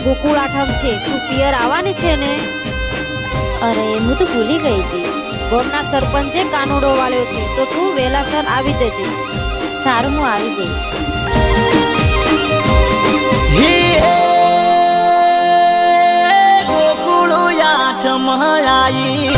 ગોકુળ આઠમ છે, તું પિયર આવવાની છે ને? અરે હું તો ભૂલી ગઈ હતી. ગામના સરપંચે કાનુડો વાળ્યો છે, તો તું વેલાસર આવી જજે. સારું, હું આવી જઈશ. ગોકુળિયા ચમયાઈ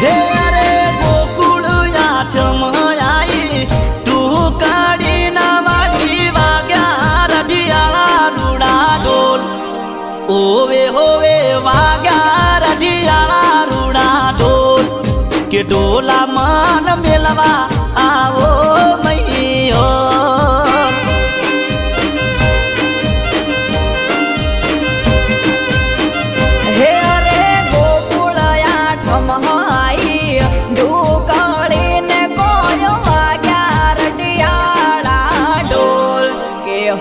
હે રે ગોકુળિયા ચમયાઈ તું કાઢી ના વાડી વાગ્યા રઢિયાળા રૂડા ઢોલ ઓવે હોવે વાગ્યા રઢિયાળા રૂડા ઢોલ કે ઢોલા માન મેલવા આવો મૈયો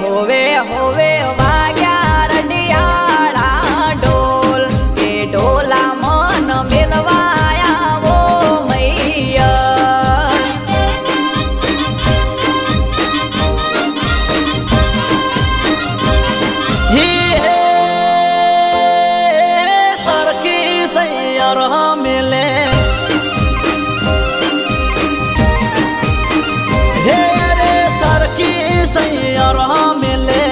હોવે હોવે વાગ્યા રડિયાળા ઢોલ કે ઢોલા મન મેલવાયા વો મૈયા સરખી સૈયર મેલે હે રે સરખી સૈયર મેલે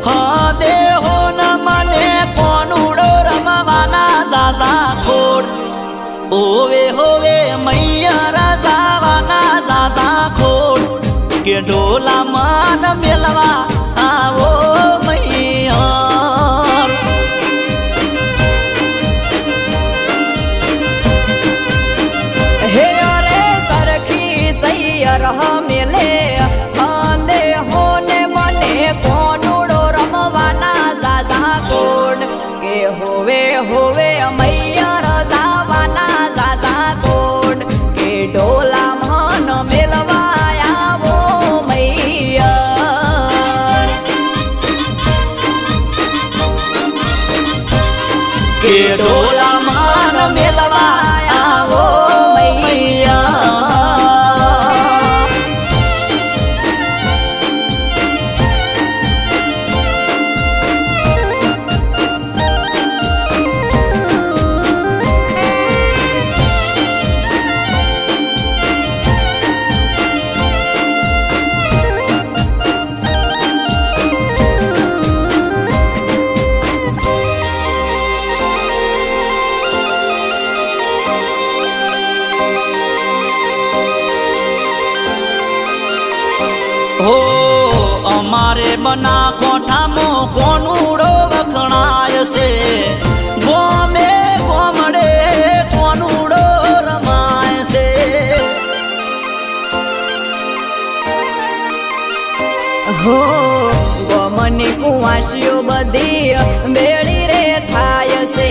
હા દેહો ન મને કોનુડો રમવાના દાદા ખોડ ઓવે હોવે મૈયા રાજાવાના દાદા ખોડ કે ઢોલા માન મેલવા આવો મૈયા હે રે સરખી સૈયર મેલે હાંદે હોને મને કોનુડો રમવાના દાદા કોડ કે હોવે હોવે મૈયા રજાવાના દાદા કોડ કે ઢોલા મન મેલવાયા વો મૈયા કે ઢોલા માન મેલવા આવો મૈયા હો અમારે બના કોઠામાં કોનુડો વખણાય છે ગોમે ગોમડે કોનુડો રમાય છે હો ગમની કુવાસીઓ બધી બેડી રે થાય છે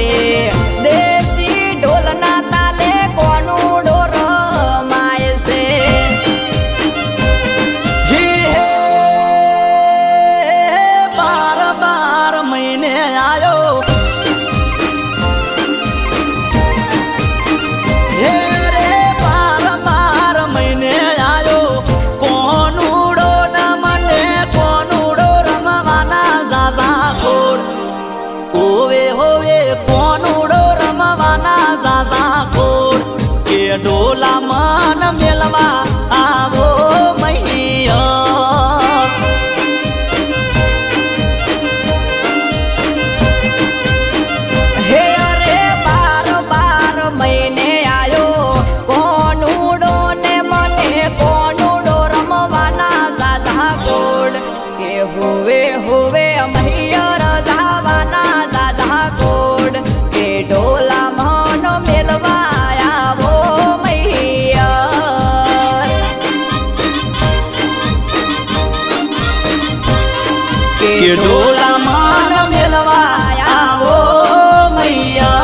દેશી ઢોલના તાલે કોનુડો રમાય છે બાર બાર મહિને આયો હે રે બાર બાર મહિને આયો કોનુડો ના મને કોનુડો રમવાના દાદા ખોડ ઓવે હોવે કોનુડો રમવાના દાદા ખોડ કે ઢોલા મન મેલવા આવો મૈયા હે રે બાર બાર મહિને આયો કોનુડો ને મને કોનુડો રમવાના દાદા કોડ કે હોવે હોવે મૈયા રજાવાના દાદા કોડ કે ઢોલા મન મેલવાયા વો મૈયા કે ઢોલા માન મેલવા આવો મૈયા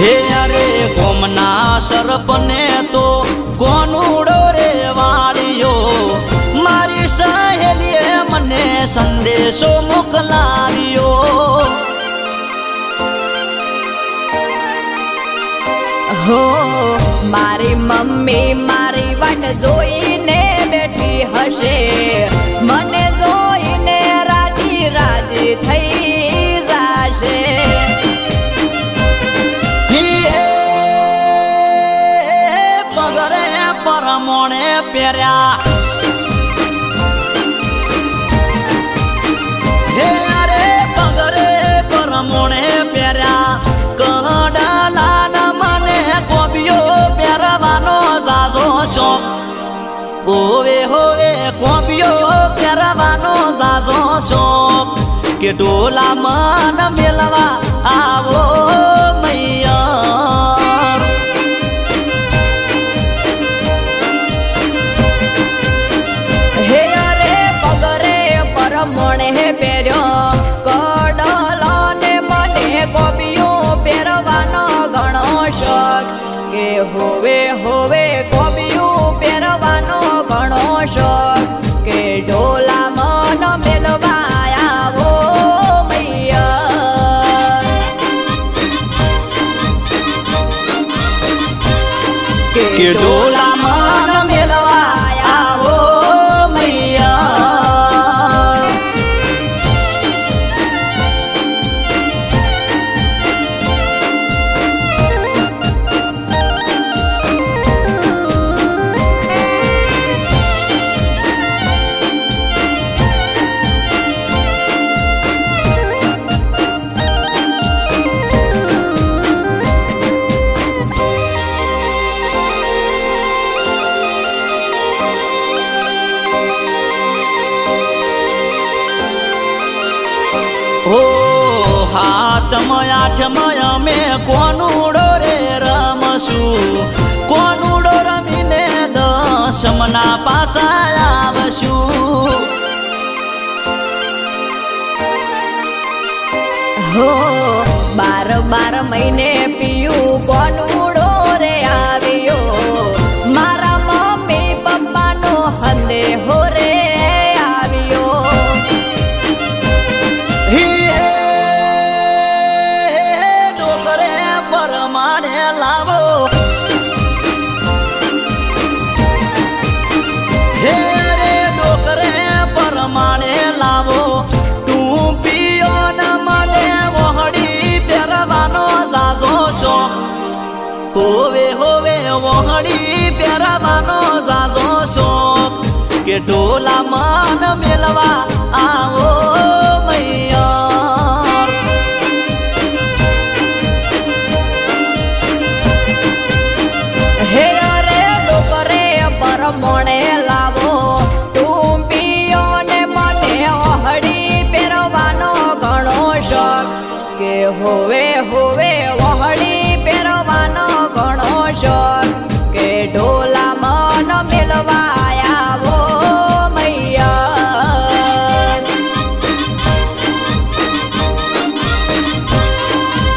હે અરે ગોમના સરપને તો કોનુડો રે વાળ્યો મારી સહેલીએ મને સંદેશો મોકલાવ્યો હો મારી મમ્મી મારી વાટ જોઈને બેઠી હશે મને જોઈને રાજી રાજી થઈ જાશે પગરે પરમોણે પહેર્યા હે અરે પગરે પરમોણે પહેર્યા કડાલા મને કોબીઓ પહેરવાનો જાજો શોખ હોવે હોવે કોબીઓ પહેરવાનો જાજો શોખ કે ડોલા મન મેલવા આવો મૈયા હે અરે પગરે પરમોણે પહેર્યો કડલો ને મને કોબીઓ પહેરવાનો ઘણો શોખ કે હોવે હોવે કોબીઓ પહેરવાનો ઘણો શોખ કે ઢોલા મન મેલવા આવો મૈયા કે ડોલા મન મેલવા આવો મૈયા ઓ હાથમાં આઠમાં અમે કોનુડો રે રમશું કોનુડો રમીને દશમના પાછા આવશું હો 12 મહિને પીયું કોનુડો રે આવ્યો મારા મમ્મી પપ્પાનો સંદેહો રે આવ્યો ડોકરે પરમાણે લાવો હે રે ડોકરે પરમાણે લાવો તું પીઓ ન મને વહડી પહેરવાનો જાજો શોખ હોવે હોવે વહડી પહેરવાનો જાજો શોખ કે ઢોલા મન મેલવા આવો મૈયા હે અરે ડોકરે પરમોણે લાવો તું પીઓ ને મને ઓહડી પહેરવાનો ઘણો શોખ કે હોવે હોવે ઓહડી પહેરવાનો ઘણો શોખ કે ઢોલા મન મેલવા આવો મૈયા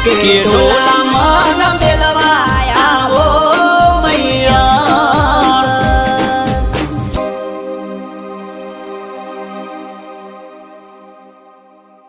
કે ઢોલા મન મેલવા